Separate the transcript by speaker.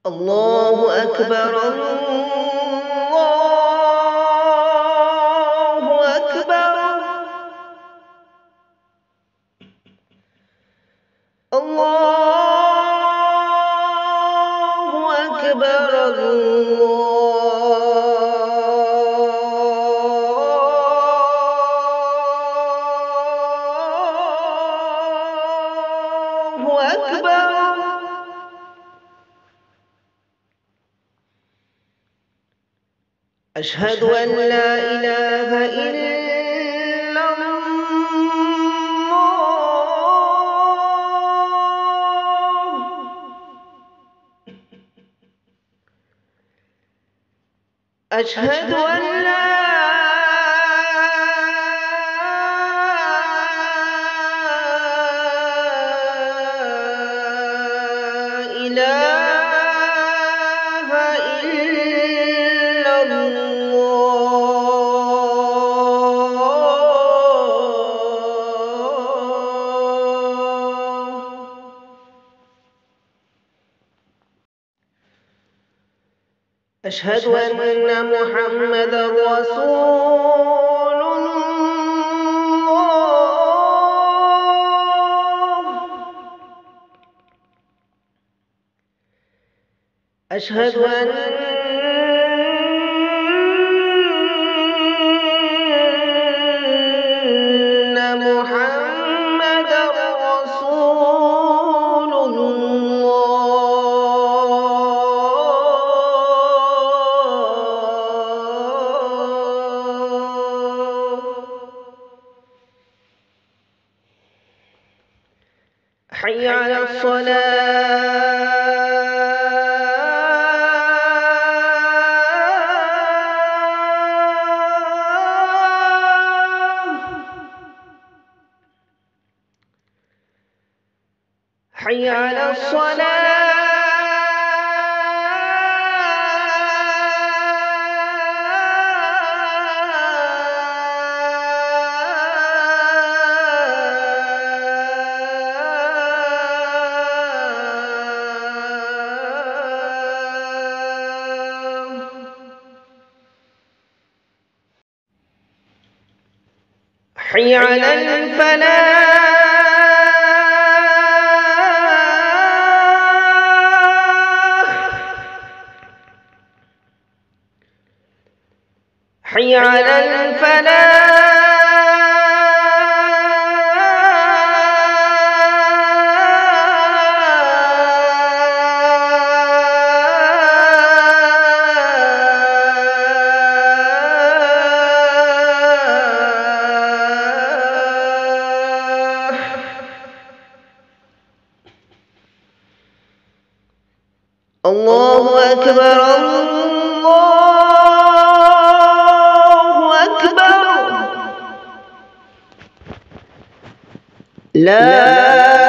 Speaker 1: الله أكبر الله أكبر الله أكبر الله أكبر. أشهد أن لا إله إلا الله. أشهد أن لا إله إلا الله. أشهد أن محمدا رسول الله. أشهد أن محمدا رسول الله. حي على الصلاة. حي على الصلاة. حي على الفلاح. حي على الفلاح. الله أكبر الله أكبر. لا